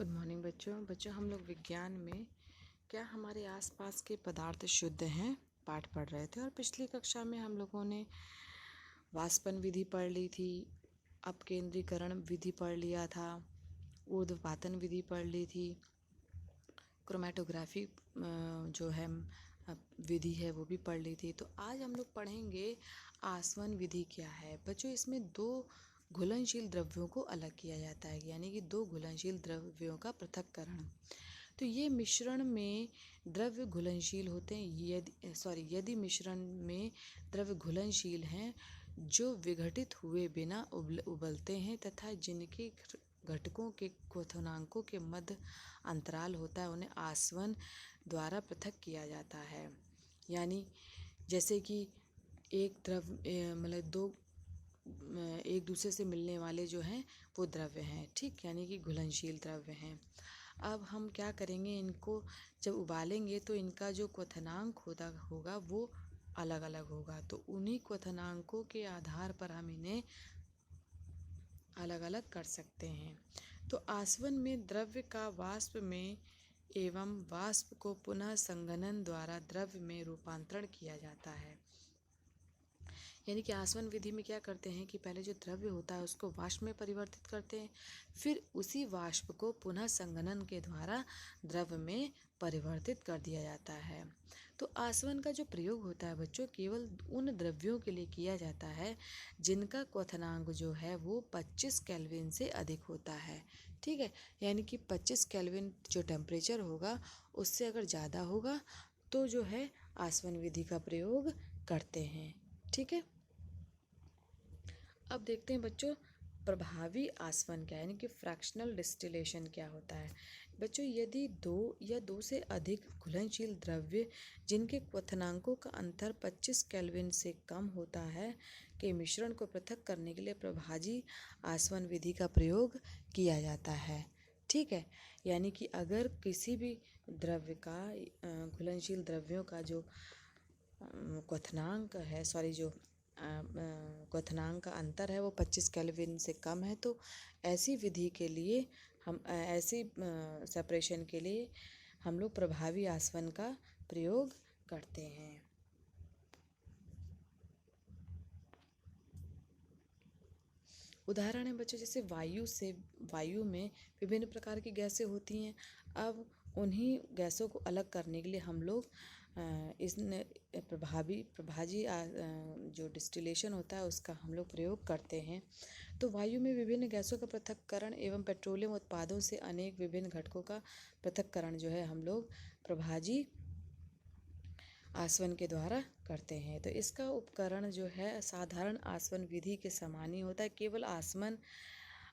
Good morning बच्चों हम लोग विज्ञान में क्या हमारे आसपास के पदार्थ शुद्ध हैं पाठ पढ़ रहे थे। और पिछली कक्षा में हम लोगों ने वाष्पन विधि पढ़ ली थी, अपकेंद्रीकरण विधि पढ़ लिया था, ऊर्ध्वपातन विधि पढ़ ली थी, क्रोमेटोग्राफी जो है विधि है वो भी पढ़ ली थी। तो आज हम लोग पढ़ेंगे आसवन विधि क्या है। बच्चों इसमें दो घुलनशील द्रव्यों को अलग किया जाता है, यानी कि दो घुलनशील द्रव्यों का पृथक्करण। तो ये मिश्रण में द्रव्य घुलनशील होते हैं यदि मिश्रण में द्रव्य घुलनशील हैं जो विघटित हुए बिना उबलते हैं तथा जिनके घटकों के क्वथनांकों के मध्य अंतराल होता है, उन्हें आसवन द्वारा पृथक किया जाता है। यानी जैसे कि एक द्रव्य मतलब दो एक दूसरे से मिलने वाले जो हैं वो द्रव्य हैं, ठीक, यानी कि घुलनशील द्रव्य हैं। अब हम क्या करेंगे, इनको जब उबालेंगे तो इनका जो क्वथनांक होगा वो अलग अलग होगा। तो उन्हीं क्वथनांकों के आधार पर हम इन्हें अलग अलग कर सकते हैं। तो आसवन में द्रव्य का वाष्प में एवं वाष्प को पुनः संघनन द्वारा द्रव्य में रूपांतरण किया जाता है। यानी कि आसवन विधि में क्या करते हैं कि पहले जो द्रव्य होता है उसको वाष्प में परिवर्तित करते हैं, फिर उसी वाष्प को पुनः संघनन के द्वारा द्रव्य में परिवर्तित कर दिया जाता है। तो आसवन का जो प्रयोग होता है बच्चों, केवल उन द्रव्यों के लिए किया जाता है जिनका क्वथनांक जो है वो 25 केल्विन से अधिक होता है, ठीक है। यानी कि 25 केल्विन जो टेम्परेचर होगा उससे अगर ज़्यादा होगा तो जो है आसवन विधि का प्रयोग करते हैं, ठीक है। अब देखते हैं बच्चों प्रभावी आसवन क्या है, यानी कि फ्रैक्शनल डिस्टिलेशन क्या होता है। बच्चों यदि दो या दो से अधिक घुलनशील द्रव्य जिनके क्वथनांकों का अंतर 25 केल्विन से कम होता है के मिश्रण को पृथक करने के लिए प्रभावी आसवन विधि का प्रयोग किया जाता है, ठीक है। यानी कि अगर किसी भी द्रव्य का घुलनशील द्रव्यों का जो क्वथनांक है जो क्वथनांक का अंतर है वो 25 केल्विन से कम है, तो ऐसी विधि के लिए हम ऐसी सेपरेशन के लिए हम लोग प्रभावी आसवन का प्रयोग करते हैं। उदाहरण है बच्चों, जैसे वायु में विभिन्न प्रकार की गैसें होती हैं। अब उन्हीं गैसों को अलग करने के लिए हम लोग इस प्रभावी जो डिस्टिलेशन होता है उसका हम लोग प्रयोग करते हैं। तो वायु में विभिन्न गैसों का पृथक्करण एवं पेट्रोलियम उत्पादों से अनेक विभिन्न घटकों का पृथक्करण जो है हम लोग प्रभावी आसवन के द्वारा करते हैं। तो इसका उपकरण जो है साधारण आसवन विधि के समान ही होता है, केवल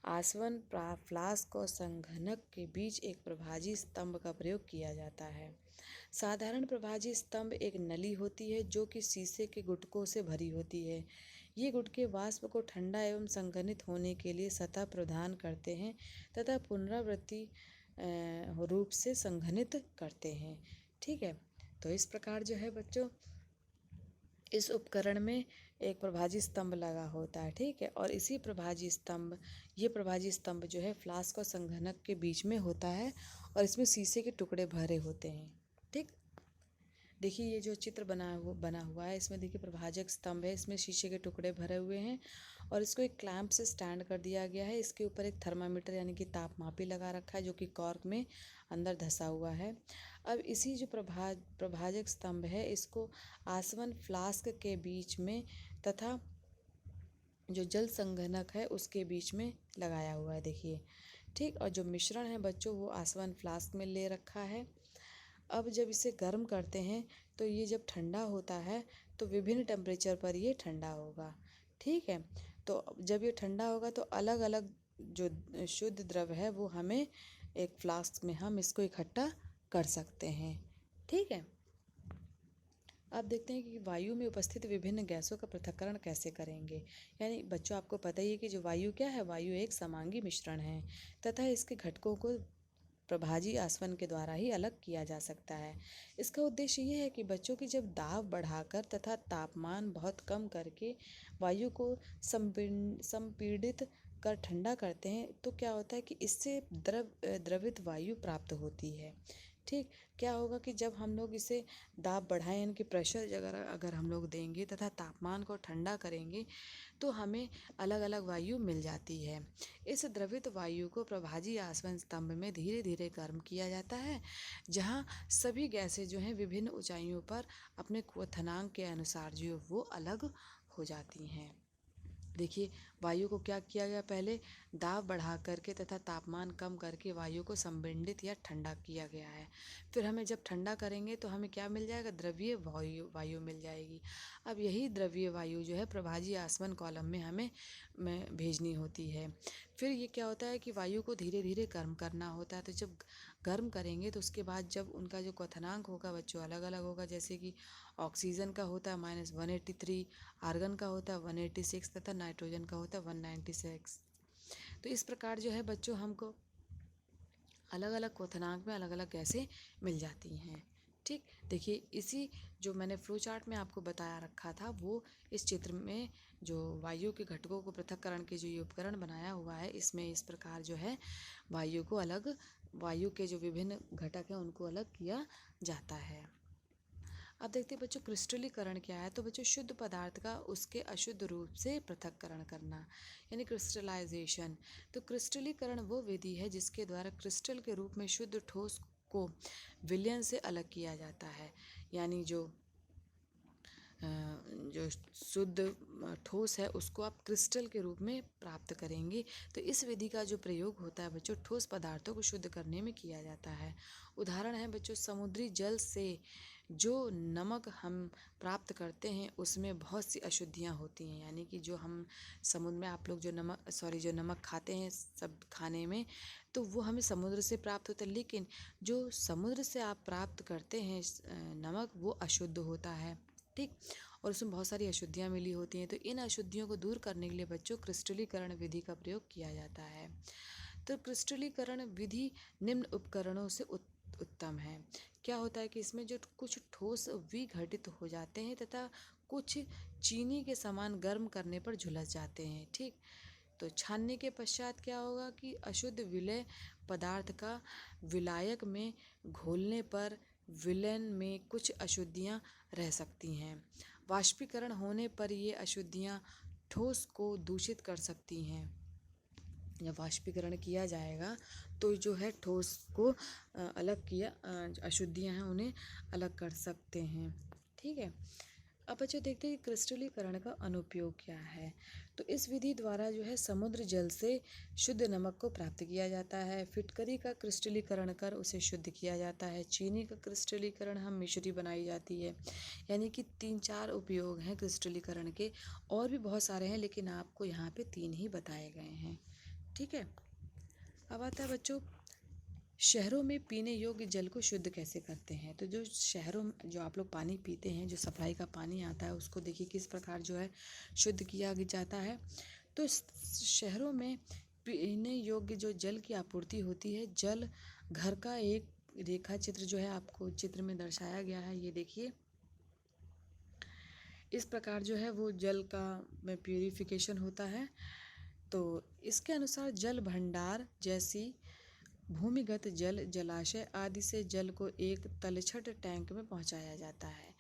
आसवन फ्लास्क और संघनक के बीच एक प्रभावी स्तंभ का प्रयोग किया जाता है। साधारण प्रभावी स्तंभ एक नली होती है जो कि शीशे के गुटकों से भरी होती है। ये गुटके वाष्प को ठंडा एवं संघनित होने के लिए सतह प्रदान करते हैं तथा पुनरावृत्ति रूप से संघनित करते हैं, ठीक है। तो इस प्रकार जो है बच्चों इस उपकरण में एक प्रभावी स्तंभ लगा होता है, ठीक है। और इसी ये प्रभावी स्तंभ जो है फ्लास्क और संघनक के बीच में होता है और इसमें शीशे के टुकड़े भरे होते हैं, ठीक। देखिए ये जो चित्र बना हुआ है इसमें देखिए प्रभाजक स्तंभ है, इसमें शीशे के टुकड़े भरे हुए हैं और इसको एक क्लैंप से स्टैंड कर दिया गया है। इसके ऊपर एक थर्मामीटर यानी कि तापमापी लगा रखा है जो कि कॉर्क में अंदर धंसा हुआ है। अब इसी जो प्रभाजक स्तंभ है इसको आसवन फ्लास्क के बीच में तथा जो जल संघनक है उसके बीच में लगाया हुआ है, देखिए, ठीक। और जो मिश्रण है बच्चों वो आसवन फ्लास्क में ले रखा है। अब जब इसे गर्म करते हैं तो ये जब ठंडा होता है तो विभिन्न टेम्परेचर पर ये ठंडा होगा, ठीक है। तो जब ये ठंडा होगा तो अलग अलग जो शुद्ध द्रव है वो हमें एक फ्लास्क में हम इसको इकट्ठा कर सकते हैं, ठीक है। अब देखते हैं कि वायु में उपस्थित विभिन्न गैसों का पृथक्करण कैसे करेंगे। यानी बच्चों आपको पता ही है कि जो वायु क्या है, वायु एक समांगी मिश्रण है तथा इसके घटकों को प्रभावी आसवन के द्वारा ही अलग किया जा सकता है। इसका उद्देश्य ये है कि बच्चों की जब दाब बढ़ाकर तथा तापमान बहुत कम करके वायु को संपीड़ित कर ठंडा करते हैं तो क्या होता है कि इससे द्रवित वायु प्राप्त होती है। ठीक, क्या होगा कि जब हम लोग इसे दाब बढ़ाएं, यानी कि प्रेशर अगर अगर हम लोग देंगे तथा तापमान को ठंडा करेंगे तो हमें अलग अलग वायु मिल जाती है। इस द्रवित वायु को प्रभाजी आसवन स्तंभ में धीरे धीरे गर्म किया जाता है, जहाँ सभी गैसें जो हैं विभिन्न ऊंचाइयों पर अपने क्वथनांक के अनुसार जो वो अलग हो जाती हैं। देखिए, वायु को क्या किया गया, पहले दाब बढ़ा करके तथा तापमान कम करके वायु को संपीड़ित या ठंडा किया गया है। फिर हमें जब ठंडा करेंगे तो हमें क्या मिल जाएगा, द्रवीय वायु मिल जाएगी। अब यही द्रवीय वायु जो है प्रभाजी आसवन कॉलम में हमें भेजनी होती है। फिर ये क्या होता है कि वायु को धीरे धीरे गर्म करना होता है। तो जब गर्म करेंगे तो उसके बाद जब उनका जो क्वथनांक होगा बच्चों अलग अलग होगा, जैसे कि ऑक्सीजन का होता है -183, आर्गन का होता है 186 तथा नाइट्रोजन का होता है 196। तो इस प्रकार जो है बच्चों हमको अलग अलग क्वथनांक में अलग अलग गैसें मिल जाती हैं। ठीक, देखिए इसी जो मैंने फ्लो चार्ट में आपको बताया रखा था वो इस चित्र में जो वायु के घटकों को पृथक्करण के जो ये उपकरण बनाया हुआ है, इसमें इस प्रकार जो है वायु के जो विभिन्न घटक हैं उनको अलग किया जाता है। अब देखते हैं बच्चों क्रिस्टलीकरण क्या है। तो बच्चों शुद्ध पदार्थ का उसके अशुद्ध रूप से पृथक्करण करना, यानी क्रिस्टलाइजेशन। तो क्रिस्टलीकरण वो विधि है जिसके द्वारा क्रिस्टल के रूप में शुद्ध ठोस को विलयन से अलग किया जाता है। यानी जो शुद्ध ठोस है उसको आप क्रिस्टल के रूप में प्राप्त करेंगे। तो इस विधि का जो प्रयोग होता है बच्चों ठोस पदार्थों को शुद्ध करने में किया जाता है। उदाहरण है बच्चों समुद्री जल से जो नमक हम प्राप्त करते हैं उसमें बहुत सी अशुद्धियाँ होती हैं। यानी कि जो हम समुद्र में आप लोग जो नमक खाते हैं सब खाने में, तो वो हमें समुद्र से प्राप्त होता है, लेकिन जो समुद्र से आप प्राप्त करते हैं नमक वो अशुद्ध होता है। ठीक, और उसमें बहुत सारी अशुद्धियाँ मिली होती हैं। तो इन अशुद्धियों को दूर करने के लिए बच्चों क्रिस्टलीकरण विधि का प्रयोग किया जाता है। तो क्रिस्टलीकरण विधि निम्न उपकरणों से उत्तम है। क्या होता है कि इसमें जो कुछ ठोस विघटित हो जाते हैं तथा कुछ चीनी के समान गर्म करने पर झुलस जाते हैं। ठीक, तो छानने के पश्चात क्या होगा कि अशुद्ध विलय पदार्थ का विलायक में घोलने पर विलयन में कुछ अशुद्धियाँ रह सकती हैं। वाष्पीकरण होने पर ये अशुद्धियाँ ठोस को दूषित कर सकती हैं। जब वाष्पीकरण किया जाएगा तो जो है ठोस को अलग किया अशुद्धियाँ हैं उन्हें अलग कर सकते हैं। ठीक है, अब बच्चों देखते हैं कि क्रिस्टलीकरण का अनुप्रयोग क्या है। तो इस विधि द्वारा जो है समुद्र जल से शुद्ध नमक को प्राप्त किया जाता है। फिटकरी का क्रिस्टलीकरण कर उसे शुद्ध किया जाता है। चीनी का क्रिस्टलीकरण हम मिश्री बनाई जाती है। यानी कि 3-4 उपयोग हैं क्रिस्टलीकरण के, और भी बहुत सारे हैं लेकिन आपको यहाँ पे 3 ही बताए गए हैं। ठीक है, अब आता है बच्चों शहरों में पीने योग्य जल को शुद्ध कैसे करते हैं। तो जो शहरों में जो आप लोग पानी पीते हैं, जो सप्लाई का पानी आता है उसको देखिए किस प्रकार जो है शुद्ध किया जाता है। तो शहरों में पीने योग्य जो जल की आपूर्ति होती है, जल घर का एक रेखा चित्र जो है आपको चित्र में दर्शाया गया है। ये देखिए इस प्रकार जो है वो जल का में प्यूरिफिकेशन होता है। तो इसके अनुसार जल भंडार जैसी भूमिगत जल जलाशय आदि से जल को एक तलछट टैंक में पहुंचाया जाता है,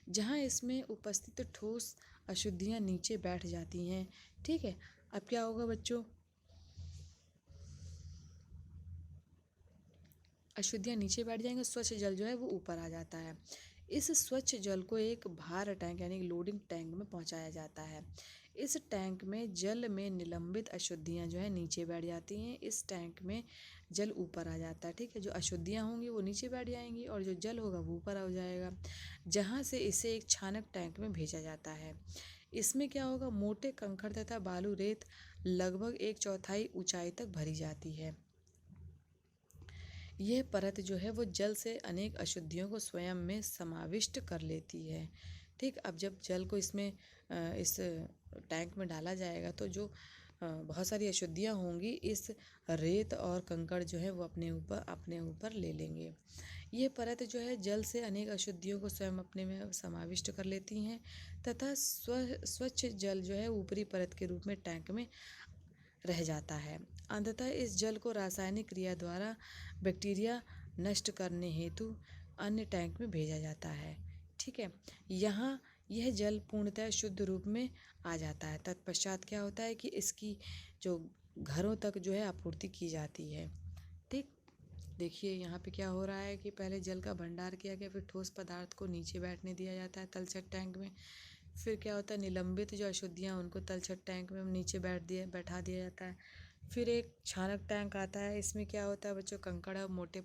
जहां इसमें उपस्थित ठोस अशुद्धियां नीचे बैठ जाती हैं। ठीक है, अब क्या होगा बच्चों, अशुद्धियां नीचे बैठ जाएंगे, स्वच्छ जल जो है वो ऊपर आ जाता है। इस स्वच्छ जल को एक भार टैंक यानी लोडिंग टैंक में पहुंचाया जाता है। इस टैंक में जल में निलंबित अशुद्धियां जो है नीचे बैठ जाती हैं। इस टैंक में जल ऊपर आ जाता है। ठीक है, जो अशुद्धियां होंगी वो नीचे बैठ जाएंगी और जो जल होगा वो ऊपर आ जाएगा, जहां से इसे एक छानक टैंक में भेजा जाता है। इसमें क्या होगा, मोटे कंकड़ तथा बालू रेत लगभग 1/4 ऊंचाई तक भरी जाती है। यह परत जो है वो जल से अनेक अशुद्धियों को स्वयं में समाविष्ट कर लेती है। ठीक, अब जब जल को इसमें इस टैंक में डाला जाएगा तो जो बहुत सारी अशुद्धियाँ होंगी इस रेत और कंकड़ जो है वो अपने ऊपर ले लेंगे। यह परत जो है जल से अनेक अशुद्धियों को स्वयं अपने में समाविष्ट कर लेती हैं तथा स्वच्छ जल जो है ऊपरी परत के रूप में टैंक में रह जाता है। अंततः इस जल को रासायनिक क्रिया द्वारा बैक्टीरिया नष्ट करने हेतु अन्य टैंक में भेजा जाता है। ठीक है, यहाँ यह जल पूर्णतः शुद्ध रूप में आ जाता है। तत्पश्चात क्या होता है कि इसकी जो घरों तक जो है आपूर्ति की जाती है। ठीक, देखिए यहाँ पे क्या हो रहा है कि पहले जल का भंडार किया गया, फिर ठोस पदार्थ को नीचे बैठने दिया जाता है तलछट टैंक में। फिर क्या होता है, निलंबित जो अशुद्धियाँ उनको तलछट टैंक में नीचे बैठा दिया जाता है। फिर एक छानक टैंक आता है। इसमें क्या होता है बच्चों, कंकड़ है, मोटे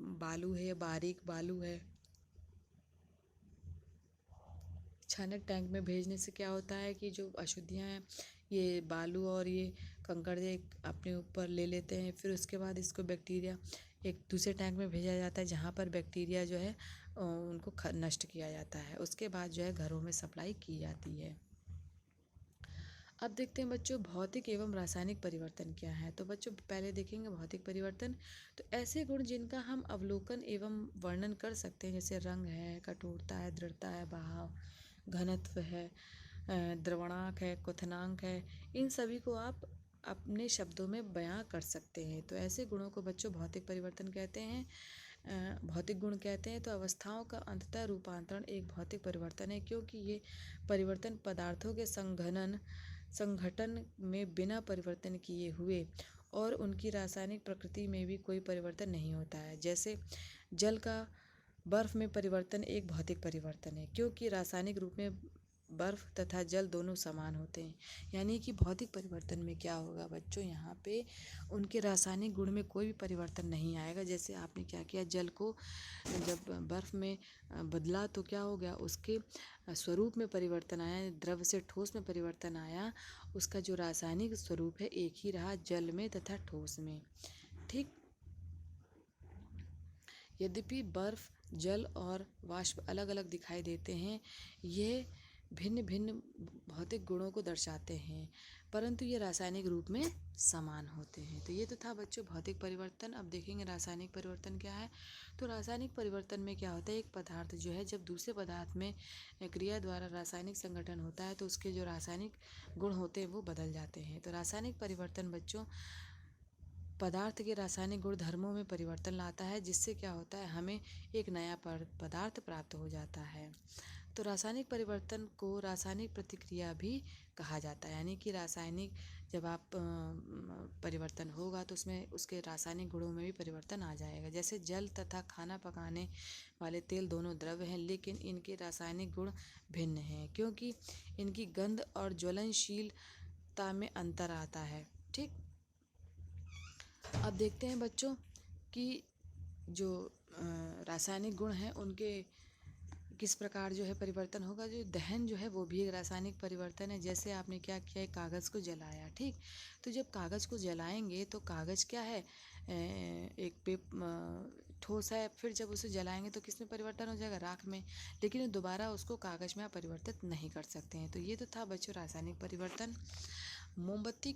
बालू है, बारीक बालू है। छानक टैंक में भेजने से क्या होता है कि जो अशुद्धियाँ हैं ये बालू और ये कंकड़ एक अपने ऊपर ले लेते हैं। फिर उसके बाद इसको बैक्टीरिया एक दूसरे टैंक में भेजा जाता है जहाँ पर बैक्टीरिया जो है उनको नष्ट किया जाता है। उसके बाद जो है घरों में सप्लाई की जाती है। अब देखते हैं बच्चों भौतिक एवं रासायनिक परिवर्तन क्या है। तो बच्चों पहले देखेंगे भौतिक परिवर्तन। तो ऐसे गुण जिनका हम अवलोकन एवं वर्णन कर सकते हैं, जैसे रंग है, कठोरता है, दृढ़ता है, बहाव, घनत्व है, द्रवणांक है, क्वथनांक है, इन सभी को आप अपने शब्दों में बयां कर सकते हैं। तो ऐसे गुणों को बच्चों भौतिक परिवर्तन कहते हैं, भौतिक गुण कहते हैं। तो अवस्थाओं का अंततः रूपांतरण एक भौतिक परिवर्तन है, क्योंकि ये परिवर्तन पदार्थों के संघटन में बिना परिवर्तन किए हुए और उनकी रासायनिक प्रकृति में भी कोई परिवर्तन नहीं होता है। जैसे जल का बर्फ में परिवर्तन एक भौतिक परिवर्तन है, क्योंकि रासायनिक रूप में बर्फ तथा जल दोनों समान होते हैं। यानी कि भौतिक परिवर्तन में क्या होगा बच्चों, यहाँ पे उनके रासायनिक गुण में कोई भी परिवर्तन नहीं आएगा। जैसे आपने क्या किया, जल को जब बर्फ में बदला तो क्या हो गया, उसके स्वरूप में परिवर्तन आया, द्रव से ठोस में परिवर्तन आया। उसका जो रासायनिक स्वरूप है एक ही रहा जल में तथा ठोस में। ठीक, यद्यपि बर्फ, जल और वाष्प अलग अलग दिखाई देते हैं, ये भिन्न भिन्न भौतिक गुणों को दर्शाते हैं, परंतु ये रासायनिक रूप में समान होते हैं। तो ये तो था बच्चों भौतिक परिवर्तन। अब देखेंगे रासायनिक परिवर्तन क्या है। तो रासायनिक परिवर्तन में क्या होता है, एक पदार्थ जो है जब दूसरे पदार्थ में क्रिया द्वारा रासायनिक संगठन होता है तो उसके जो रासायनिक गुण होते हैं वो बदल जाते हैं। तो रासायनिक परिवर्तन बच्चों पदार्थ के रासायनिक गुण धर्मों में परिवर्तन लाता है, जिससे क्या होता है, हमें एक नया पदार्थ प्राप्त हो जाता है। तो रासायनिक परिवर्तन को रासायनिक प्रतिक्रिया भी कहा जाता है। यानी कि रासायनिक जब आप परिवर्तन होगा तो उसमें उसके रासायनिक गुणों में भी परिवर्तन आ जाएगा। जैसे जल तथा खाना पकाने वाले तेल दोनों द्रव्य हैं, लेकिन इनके रासायनिक गुण भिन्न हैं, क्योंकि इनकी गंध और ज्वलनशीलता में अंतर आता है। ठीक, अब देखते हैं बच्चों कि जो रासायनिक गुण हैं उनके किस प्रकार जो है परिवर्तन होगा। जो दहन जो है वो भी एक रासायनिक परिवर्तन है। जैसे आपने क्या किया, एक कागज़ को जलाया। ठीक, तो जब कागज़ को जलाएंगे तो कागज़ क्या है, एक ठोस है। फिर जब उसे जलाएंगे तो किस में परिवर्तन हो जाएगा, राख में। लेकिन दोबारा उसको कागज़ में आप परिवर्तित नहीं कर सकते हैं। तो ये तो था बच्चों रासायनिक परिवर्तन। मोमबत्ती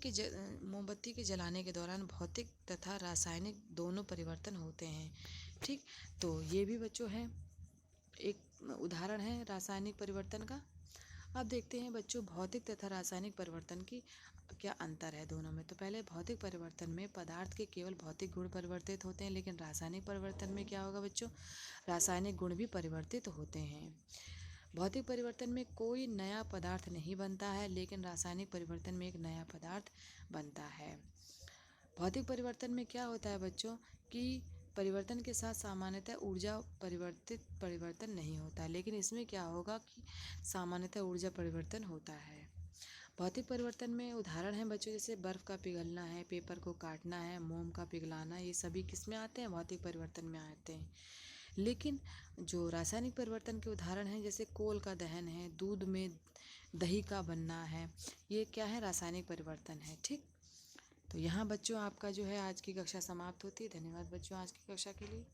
के जलाने के दौरान भौतिक तथा रासायनिक दोनों परिवर्तन होते हैं। ठीक, तो ये भी बच्चों है एक उदाहरण है रासायनिक परिवर्तन का। अब देखते हैं बच्चों भौतिक तथा रासायनिक परिवर्तन की क्या अंतर है दोनों में। तो पहले भौतिक परिवर्तन में पदार्थ के केवल भौतिक गुण परिवर्तित होते हैं, लेकिन रासायनिक परिवर्तन में क्या होगा बच्चों, रासायनिक गुण भी परिवर्तित होते हैं। भौतिक परिवर्तन में कोई नया पदार्थ नहीं बनता है, लेकिन रासायनिक परिवर्तन में एक नया पदार्थ बनता है। भौतिक परिवर्तन में क्या होता है बच्चों कि परिवर्तन के साथ सामान्यतः ऊर्जा परिवर्तन नहीं होता, लेकिन इसमें क्या होगा कि सामान्यतः ऊर्जा परिवर्तन होता है। भौतिक परिवर्तन में उदाहरण है बच्चों, जैसे बर्फ़ का पिघलना है, पेपर को काटना है, मोम का पिघलाना, ये सभी किस में आते हैं, भौतिक परिवर्तन में आते हैं। लेकिन जो रासायनिक परिवर्तन के उदाहरण हैं, जैसे कोल का दहन है, दूध में दही का बनना है, ये क्या है, रासायनिक परिवर्तन है। ठीक, तो यहाँ बच्चों आपका जो है आज की कक्षा समाप्त होती है। धन्यवाद बच्चों आज की कक्षा के लिए।